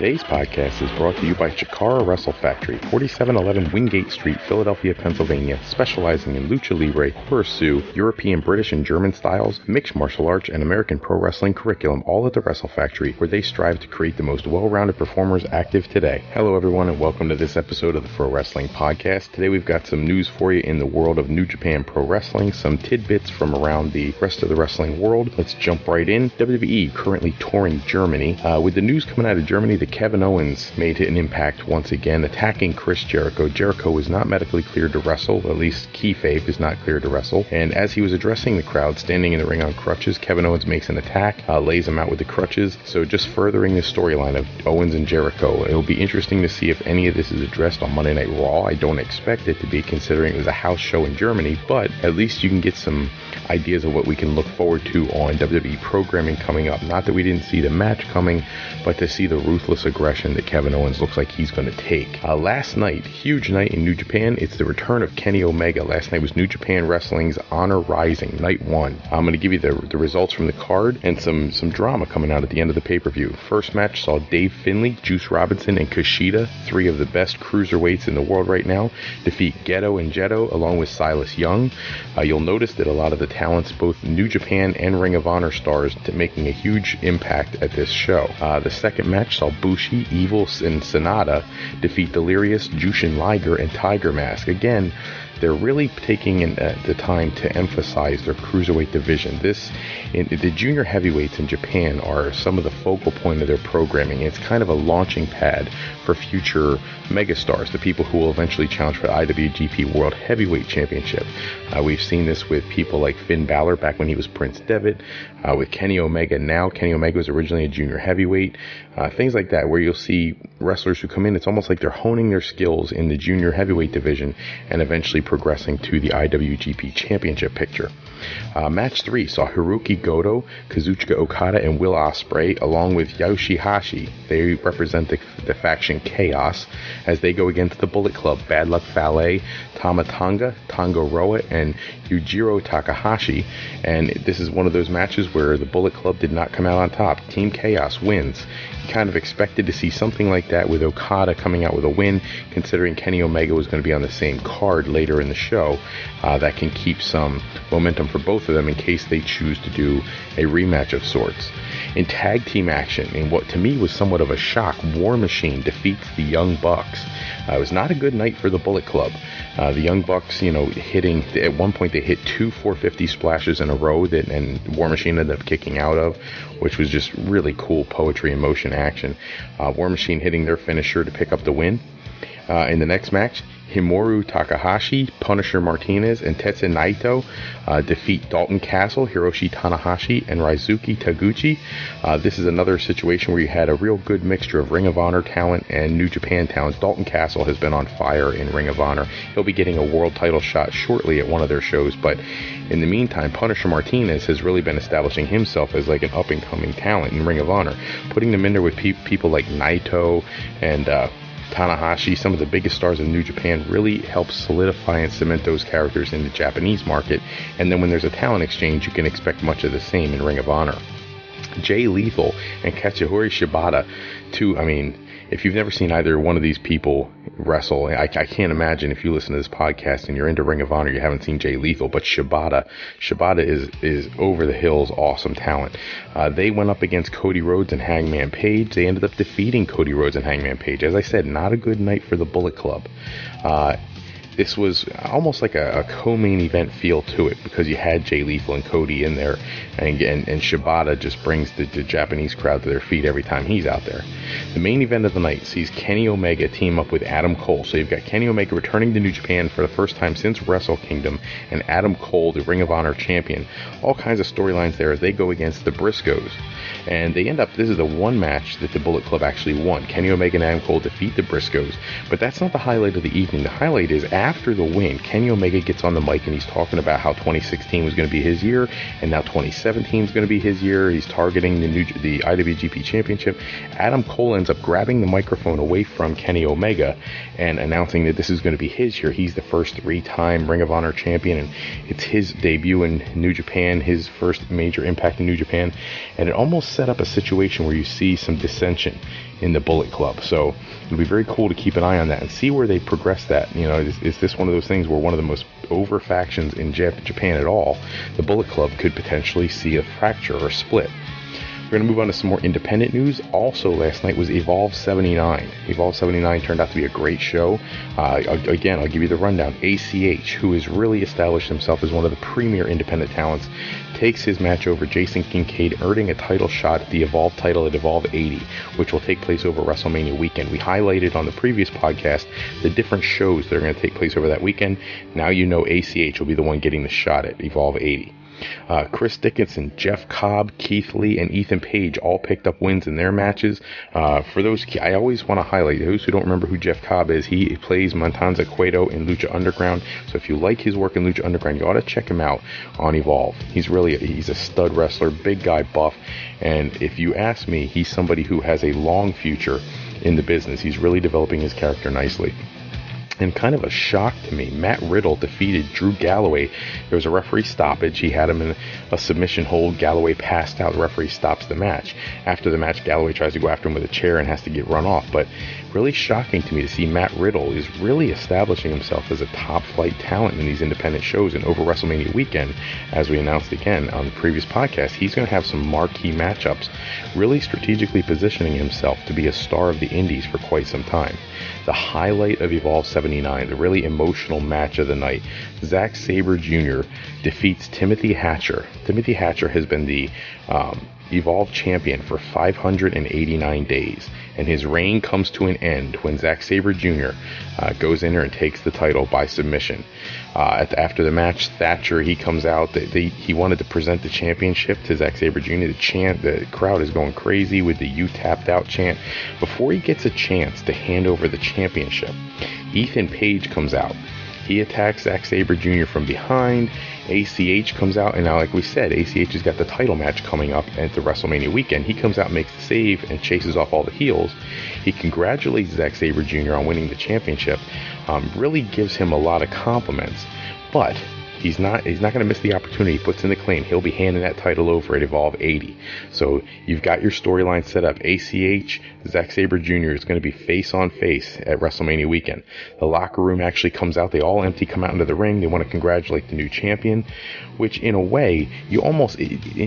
Today's podcast is brought to you by Chikara Wrestle Factory, 4711 Wingate Street, Philadelphia, Pennsylvania, specializing in lucha libre, Pursu, European, British, and German styles, mixed martial arts, and American pro wrestling curriculum, all at the Wrestle Factory, where they strive to create the most well-rounded performers active today. Hello, everyone, and welcome to this episode of the Pro Wrestling Podcast. Today, we've got some news for you in the world of New Japan Pro Wrestling, some tidbits from around the rest of the wrestling world. Let's jump right in. WWE currently touring Germany. With the news coming out of Germany, that Kevin Owens made an impact once again, attacking Chris Jericho. Jericho is not medically cleared to wrestle, at least kayfabe is not cleared to wrestle. And as he was addressing the crowd, standing in the ring on crutches, Kevin Owens makes an attack, lays him out with the crutches. So just furthering the storyline of Owens and Jericho. It'll be interesting to see if any of this is addressed on Monday Night Raw. I don't expect it to be, considering it was a house show in Germany, but at least you can get some ideas of what we can look forward to on WWE programming coming up. Not that we didn't see the match coming, but to see the ruthless aggression that Kevin Owens looks like he's going to take. Last night, huge night in New Japan. It's the return of Kenny Omega. Last night was New Japan Wrestling's Honor Rising, night one. I'm going to give you the results from the card and some drama coming out at the end of the pay-per-view. First match saw Dave Finlay, Juice Robinson, and Kushida, three of the best cruiserweights in the world right now, defeat Gedo and Jetto along with Silas Young. You'll notice that a lot of the talents, both New Japan and Ring of Honor stars, making a huge impact at this show. The second match saw Bushi, Evil, and Sonata defeat Delirious, Jushin Liger, and Tiger Mask. Again, they're really taking the time to emphasize their cruiserweight division. The junior heavyweights in Japan are some of the focal point of their programming. It's kind of a launching pad for future megastars, the people who will eventually challenge for the IWGP World Heavyweight Championship. We've seen this with people like Finn Balor back when he was Prince Devitt, with Kenny Omega now. Kenny Omega was originally a junior heavyweight. Things like that, where you'll see wrestlers who come in, it's almost like they're honing their skills in the junior heavyweight division and eventually progressing to the IWGP Championship picture. Match 3 saw Hiroki Goto, Kazuchika Okada, and Will Ospreay, along with Yoshihashi. They represent the faction Chaos as they go against the Bullet Club, Bad Luck Fale, Tama Tonga, Roa, and Yujiro Takahashi. And this is one of those matches where the Bullet Club did not come out on top. Team Chaos wins. You kind of expected to see something like that with Okada coming out with a win, considering Kenny Omega was going to be on the same card later in the show. That can keep some momentum for both of them in case they choose to do a rematch of sorts. In tag team action, in what to me was somewhat of a shock, War Machine defeats the Young Bucks. It was not a good night for the Bullet Club. The Young Bucks, hitting, at one point they hit two 450 splashes in a row and War Machine ended up kicking out of, which was just really cool poetry and motion action. War Machine hitting their finisher to pick up the win. In the next match, Himuro Takahashi, Punisher Martinez, and Tetsuya Naito defeat Dalton Castle, Hiroshi Tanahashi, and Raizuki Taguchi. This is another situation where you had a real good mixture of Ring of Honor talent and New Japan talent. Dalton Castle has been on fire in Ring of Honor. He'll be getting a world title shot shortly at one of their shows, but in the meantime, Punisher Martinez has really been establishing himself as like an up-and-coming talent in Ring of Honor, putting them in there with people like Naito and Tanahashi, some of the biggest stars in New Japan, really helps solidify and cement those characters in the Japanese market. And then when there's a talent exchange, you can expect much of the same in Ring of Honor. Jay Lethal and Katsuhiro Shibata, if you've never seen either one of these people wrestle, I can't imagine if you listen to this podcast and you're into Ring of Honor, you haven't seen Jay Lethal. But Shibata is over the hills awesome talent. They went up against Cody Rhodes and Hangman Page. They ended up defeating Cody Rhodes and Hangman Page. As I said, not a good night for the Bullet Club. This was almost like a co-main event feel to it, because you had Jay Lethal and Cody in there, and Shibata just brings the Japanese crowd to their feet every time he's out there. The main event of the night sees Kenny Omega team up with Adam Cole. So you've got Kenny Omega returning to New Japan for the first time since Wrestle Kingdom, and Adam Cole, the Ring of Honor champion. All kinds of storylines there as they go against the Briscoes. And they end up, this is the one match that the Bullet Club actually won. Kenny Omega and Adam Cole defeat the Briscoes. But that's not the highlight of the evening. The highlight is after the win, Kenny Omega gets on the mic and he's talking about how 2016 was going to be his year, and now 2017 is going to be his year. He's targeting the IWGP Championship. Adam Cole ends up grabbing the microphone away from Kenny Omega and announcing that this is going to be his year. He's the first 3-time Ring of Honor champion, and it's his debut in New Japan, his first major impact in New Japan. And it almost set up a situation where you see some dissension in the Bullet Club. So it'll be very cool to keep an eye on that and see where they progress that. You know, is this one of those things where one of the most over factions in Japan at all, the Bullet Club, could potentially see a fracture or split? We're going to move on to some more independent news. Also, last night was Evolve 79. Evolve 79 turned out to be a great show. Again, I'll give you the rundown. ACH, who has really established himself as one of the premier independent talents, takes his match over Jason Kincaid, earning a title shot at the Evolve title at Evolve 80, which will take place over WrestleMania weekend. We highlighted on the previous podcast the different shows that are going to take place over that weekend. Now you know ACH will be the one getting the shot at Evolve 80. Chris Dickinson, Jeff Cobb, Keith Lee, and Ethan Page all picked up wins in their matches. For those, I always want to highlight those who don't remember who Jeff Cobb is. He plays Matanza Cueto in Lucha Underground. So if you like his work in Lucha Underground, you ought to check him out on Evolve. He's a stud wrestler, big guy, buff. And if you ask me, he's somebody who has a long future in the business. He's really developing his character nicely. And kind of a shock to me, Matt Riddle defeated Drew Galloway. There was a referee stoppage. He had him in a submission hold. Galloway passed out. The referee stops the match. After the match, Galloway tries to go after him with a chair and has to get run off. But really shocking to me to see Matt Riddle is really establishing himself as a top flight talent in these independent shows. And over WrestleMania weekend, as we announced again on the previous podcast, he's going to have some marquee matchups, really strategically positioning himself to be a star of the indies for quite some time. The highlight of Evolve 79, the really emotional match of the night, Zack Sabre Jr. defeats Timothy Hatcher. Timothy Hatcher has been the Evolve champion for 589 days, and his reign comes to an end when Zack Sabre Jr. Goes in there and takes the title by submission. After the match, Thatcher, he comes out. He wanted to present the championship to Zack Sabre Jr. The crowd is going crazy with the "You tapped out" chant. Before he gets a chance to hand over the championship, Ethan Page comes out. He attacks Zack Sabre Jr. from behind. ACH comes out, and now, like we said, ACH has got the title match coming up at the WrestleMania weekend. He comes out, makes the save, and chases off all the heels. He congratulates Zack Sabre Jr. on winning the championship. Really gives him a lot of compliments, but he's not going to miss the opportunity. He puts in the claim he'll be handing that title over at Evolve 80. So you've got your storyline set up. ACH, Zack Sabre Jr. is going to be face on face at WrestleMania weekend. The locker room actually comes out. They all empty, come out into the ring. They want to congratulate the new champion, which in a way,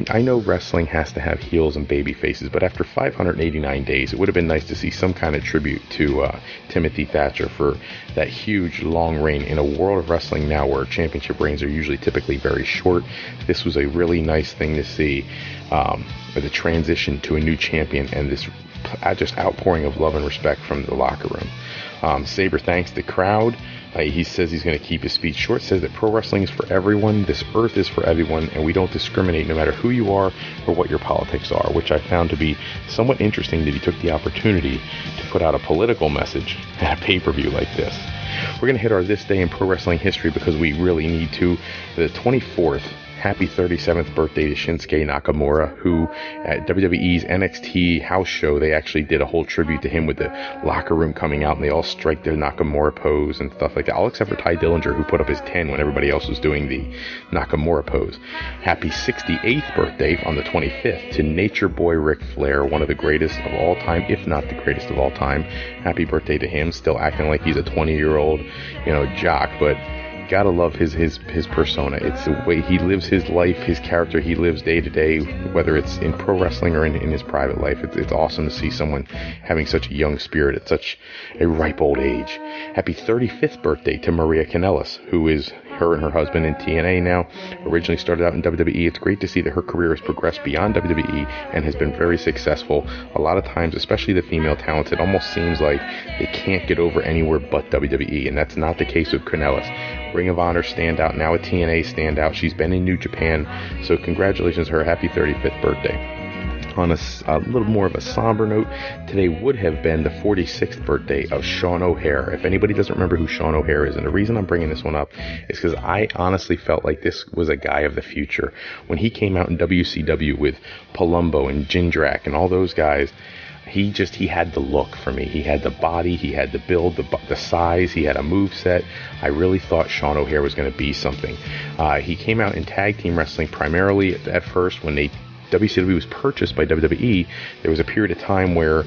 I know wrestling has to have heels and baby faces, but after 589 days, it would have been nice to see some kind of tribute to Timothy Thatcher for that huge long reign in a world of wrestling now where championship reigns are usually typically very short. This was a really nice thing to see, the transition to a new champion and this just outpouring of love and respect from the locker room. Sabre thanks the crowd. He says he's going to keep his speech short, says that pro wrestling is for everyone, this earth is for everyone, and we don't discriminate no matter who you are or what your politics are, which I found to be somewhat interesting that he took the opportunity to put out a political message at a pay-per-view like this. We're going to hit our This Day in Pro Wrestling History because we really need to. The 24th, happy 37th birthday to Shinsuke Nakamura, who at WWE's NXT house show, they actually did a whole tribute to him with the locker room coming out, and they all strike their Nakamura pose and stuff like that, all except for Ty Dillinger, who put up his 10 when everybody else was doing the Nakamura pose. Happy 68th birthday on the 25th to Nature Boy Ric Flair, one of the greatest of all time, if not the greatest of all time. Happy birthday to him, still acting like he's a 20-year-old, jock, but gotta love his persona. It's the way he lives his life, his character he lives day to day, whether it's in pro wrestling or in his private life. It's awesome to see someone having such a young spirit at such a ripe old age. Happy 35th birthday to Maria Kanellis, who is her and her husband in TNA now. Originally started out in WWE. It's great to see that her career has progressed beyond WWE and has been very successful. A lot of times, especially the female talents, it almost seems like they can't get over anywhere but WWE, and that's not the case with Kanellis. Ring of Honor standout, now a TNA standout. She's been in New Japan, so congratulations to her. Happy 35th birthday. On a little more of a somber note, today would have been the 46th birthday of Sean O'Hare. If anybody doesn't remember who Sean O'Hare is, and the reason I'm bringing this one up is because I honestly felt like this was a guy of the future. When he came out in WCW with Palumbo and Jindrak and all those guys, he had the look for me. He had the body, he had the build, the size, he had a moveset. I really thought Sean O'Hare was going to be something. He came out in tag team wrestling primarily at first when they WCW was purchased by WWE, there was a period of time where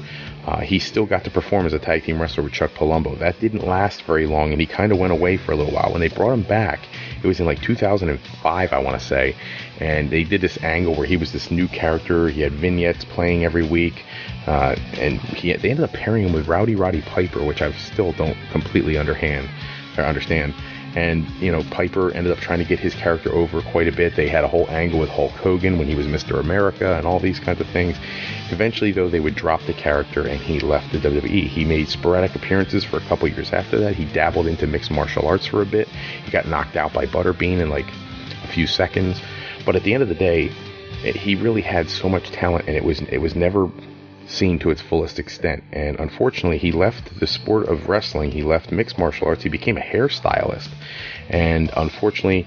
he still got to perform as a tag team wrestler with Chuck Palumbo. That didn't last very long, and he kind of went away for a little while. When they brought him back, it was in like 2005, I want to say, and they did this angle where he was this new character. He had vignettes playing every week, and they ended up pairing him with Rowdy Roddy Piper, which I still don't completely understand. And, you know, Piper ended up trying to get his character over quite a bit. They had a whole angle with Hulk Hogan when he was Mr. America and all these kinds of things. Eventually, though, they would drop the character and he left the WWE. He made sporadic appearances for a couple years after that. He dabbled into mixed martial arts for a bit. He got knocked out by Butterbean in like a few seconds. But at the end of the day, he really had so much talent, and it was never seen to its fullest extent. And unfortunately, he left the sport of wrestling. He left mixed martial arts. He became a hairstylist, and unfortunately,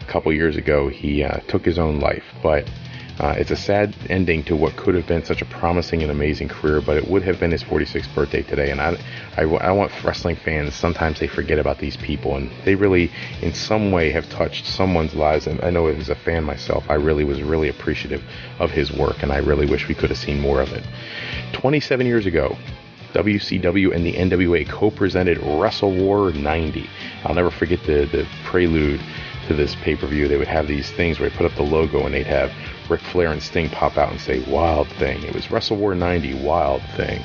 a couple years ago, he took his own life. But it's a sad ending to what could have been such a promising and amazing career, but it would have been his 46th birthday today. And I want wrestling fans, sometimes they forget about these people, and they really in some way have touched someone's lives. And I know as a fan myself, I really was really appreciative of his work, and I really wish we could have seen more of it. 27 years ago, WCW and the NWA co-presented Wrestle War 90. I'll never forget the prelude to this pay-per-view. They would have these things where they put up the logo and they'd have Ric Flair and Sting pop out and say Wild Thing. It was Wrestle War 90, Wild Thing.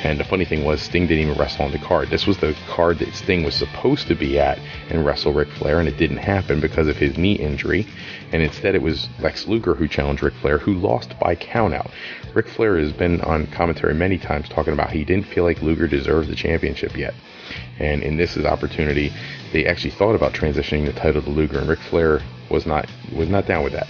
And the funny thing was, Sting didn't even wrestle on the card. This was the card that Sting was supposed to be at and wrestle Ric Flair, and it didn't happen because of his knee injury. And instead it was Lex Luger who challenged Ric Flair, who lost by countout. Ric Flair has been on commentary many times talking about he didn't feel like Luger deserved the championship yet. And in this opportunity, they actually thought about transitioning the title to Luger, and Ric Flair was not down with that.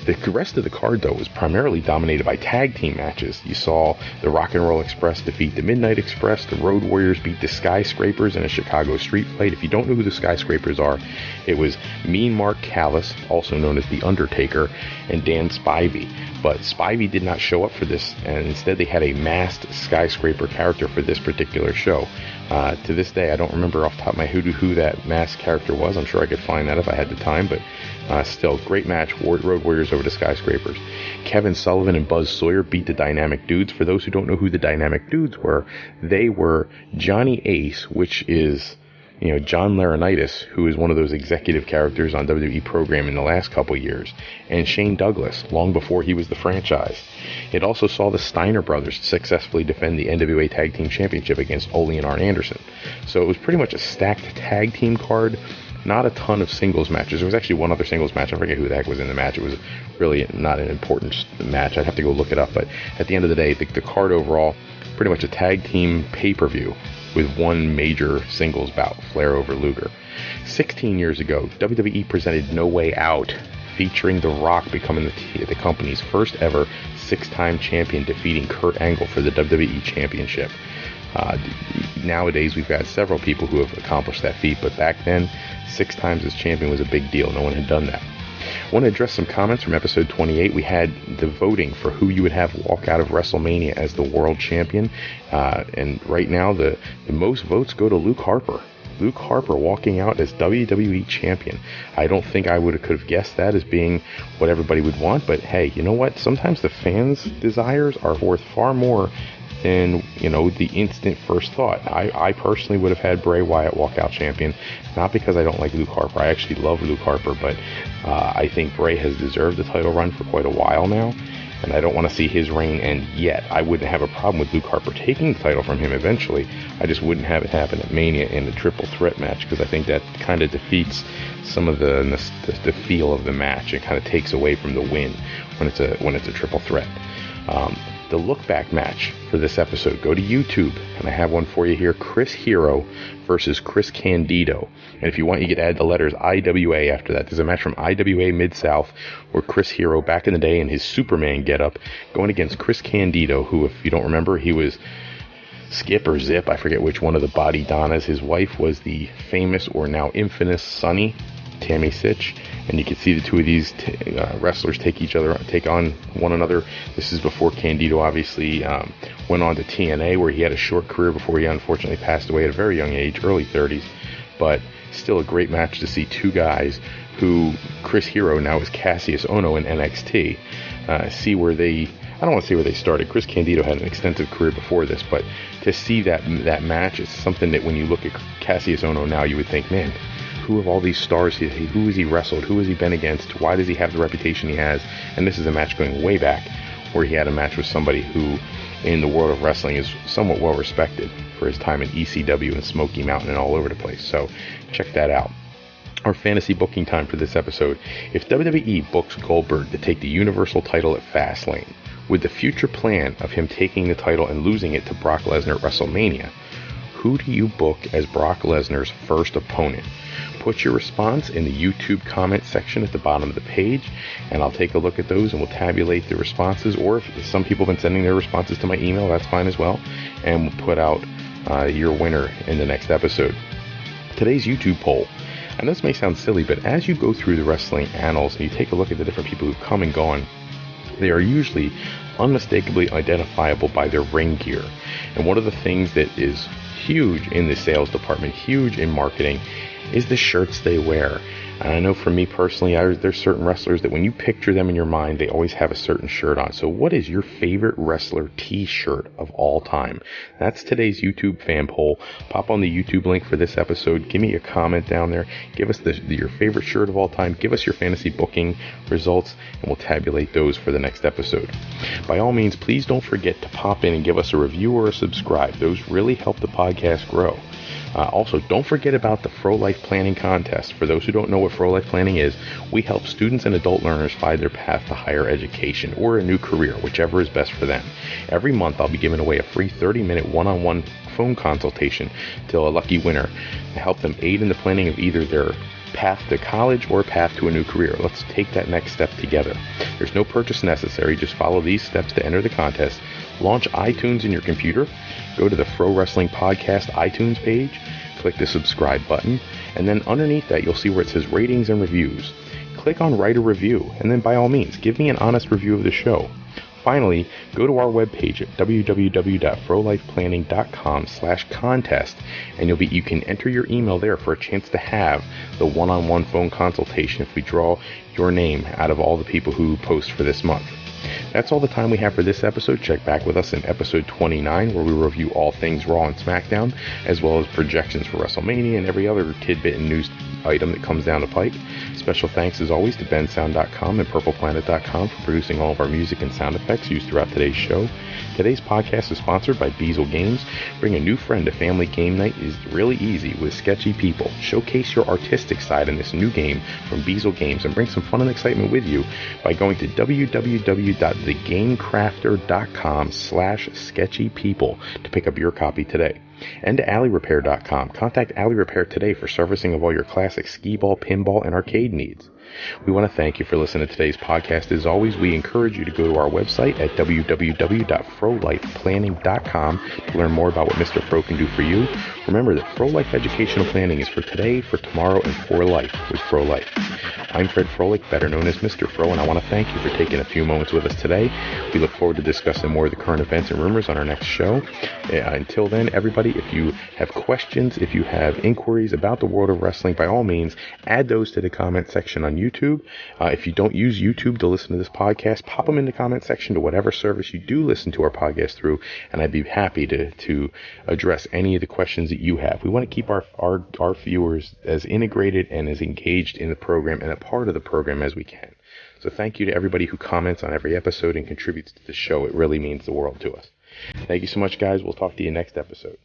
The rest of the card, though, was primarily dominated by tag team matches. You saw the Rock and Roll Express defeat the Midnight Express. The Road Warriors beat the Skyscrapers in a Chicago street fight. If you don't know who the Skyscrapers are, it was Mean Mark Callis, also known as The Undertaker, and Dan Spivey. But Spivey did not show up for this, and instead they had a masked Skyscraper character for this particular show. To this day, I don't remember off the top of my head who that masked character was. I'm sure I could find that if I had the time, but still, great match. Road Warriors over the Skyscrapers. Kevin Sullivan and Buzz Sawyer beat the Dynamic Dudes. For those who don't know who the Dynamic Dudes were, they were Johnny Ace, which is, you know, John Laurinaitis, who is one of those executive characters on WWE program in the last couple years, and Shane Douglas, long before he was the franchise. It also saw the Steiner brothers successfully defend the NWA Tag Team Championship against Ole and Arn Anderson. So it was pretty much a stacked tag team card. Not a ton of singles matches. There was actually one other singles match. I forget who the heck was in the match. It was really not an important match. I'd have to go look it up. But at the end of the day, the card overall, pretty much a tag team pay-per-view with one major singles bout, Flair over Luger. 16 years ago, WWE presented No Way Out, featuring The Rock becoming the company's first ever 6-time champion, defeating Kurt Angle for the WWE Championship. Nowadays, we've got several people who have accomplished that feat, but back then, 6 times as champion was a big deal. No one had done that. I want to address some comments from episode 28. We had the voting for who you would have walk out of WrestleMania as the world champion. And right now, the most votes go to Luke Harper. Luke Harper walking out as WWE champion. I don't think I could have guessed that as being what everybody would want, but hey, you know what? Sometimes the fans' desires are worth far more than, you know, the instant first thought. I personally would have had Bray Wyatt walk out champion, not because I don't like Luke Harper. I actually love Luke Harper, but I think Bray has deserved the title run for quite a while now, and I don't want to see his reign end yet. I wouldn't have a problem with Luke Harper taking the title from him eventually. I just wouldn't have it happen at Mania in the triple threat match, because I think that kind of defeats some of the feel of the match. It kind of takes away from the win when it's a triple threat. The look back match for this episode, go to YouTube, and I have one for you here. Chris Hero versus Chris Candido. And if you want, you can add the letters IWA after that. There's a match from IWA Mid-South where Chris Hero, back in the day in his Superman getup, going against Chris Candido, who, if you don't remember, he was Skip or Zip, I forget which one of the Body Donnas. His wife was the famous or now infamous Sunny, Tammy Sitch, and you can see the two of these wrestlers take on one another. This is before Candido obviously went on to TNA, where he had a short career before he unfortunately passed away at a very young age, early 30s. But still a great match to see two guys who, Chris Hero now is Cassius Ohno in NXT, see where they, I don't want to say where they started. Chris Candido had an extensive career before this, but to see that match is something that when you look at Cassius Ohno now, you would think, man, who of all these stars, who has he wrestled, who has he been against, why does he have the reputation he has? And this is a match going way back where he had a match with somebody who in the world of wrestling is somewhat well respected for his time in ECW and Smoky Mountain and all over the place. So check that out. Our fantasy booking time for this episode. If WWE books Goldberg to take the Universal title at Fastlane, with the future plan of him taking the title and losing it to Brock Lesnar at WrestleMania, who do you book as Brock Lesnar's first opponent? Put your response in the YouTube comment section at the bottom of the page, and I'll take a look at those and we'll tabulate the responses. Or if some people have been sending their responses to my email, that's fine as well. And we'll put out your winner in the next episode. Today's YouTube poll. And this may sound silly, but as you go through the wrestling annals and you take a look at the different people who've come and gone, they are usually unmistakably identifiable by their ring gear. And one of the things that is huge in the sales department, huge in marketing, is the shirts they wear. And I know for me personally, there's certain wrestlers that when you picture them in your mind, they always have a certain shirt on. So what is your favorite wrestler t-shirt of all time? That's today's YouTube fan poll. Pop on the YouTube link for this episode. Give me a comment down there. Give us your favorite shirt of all time. Give us your fantasy booking results, and we'll tabulate those for the next episode. By all means, please don't forget to pop in and give us a review or a subscribe. Those really help the podcast grow. Also, don't forget about the Fro Life Planning Contest. For those who don't know what Fro Life Planning is, we help students and adult learners find their path to higher education or a new career, whichever is best for them. Every month, I'll be giving away a free 30-minute one-on-one phone consultation to a lucky winner to help them aid in the planning of either their path to college or path to a new career. Let's take that next step together. There's no purchase necessary. Just follow these steps to enter the contest. Launch iTunes in your computer. Go to the Fro Wrestling Podcast iTunes page. Click the subscribe button. And then underneath that, you'll see where it says ratings and reviews. Click on write a review. And then by all means, give me an honest review of the show. Finally, go to our webpage at www.frolifeplanning.com/contest, and you can enter your email there for a chance to have the one-on-one phone consultation if we draw your name out of all the people who post for this month. That's all the time we have for this episode. Check back with us in episode 29, where we review all things Raw and SmackDown, as well as projections for WrestleMania and every other tidbit and news item that comes down the pike. Special thanks, as always, to bensound.com and purpleplanet.com for producing all of our music and sound effects used throughout today's show. Today's podcast is sponsored by Beazle Games. Bring a new friend to family game night is really easy with Sketchy People. Showcase your artistic side in this new game from Beazle Games and bring some fun and excitement with you by going to www.thegamecrafter.com/sketchypeople to pick up your copy today. And to AlleyRepair.com. Contact Alley Repair today for servicing of all your classic skee-ball, pinball, and arcade needs. We want to thank you for listening to today's podcast. As always, we encourage you to go to our website at www.frolifeplanning.com to learn more about what Mr. Fro can do for you. Remember that Fro Life Educational Planning is for today, for tomorrow, and for life with Fro Life. I'm Fred Froelich, better known as Mr. Fro, and I want to thank you for taking a few moments with us today. We look forward to discussing more of the current events and rumors on our next show. Until then, everybody, if you have questions, if you have inquiries about the world of wrestling, by all means, add those to the comment section on YouTube. If you don't use YouTube to listen to this podcast, pop them in the comment section to whatever service you do listen to our podcast through, and I'd be happy to address any of the questions that you have. We want to keep our viewers as integrated and as engaged in the program and a part of the program as we can. So thank you to everybody who comments on every episode and contributes to the show. It really means the world to us. Thank you so much, guys. We'll talk to you next episode.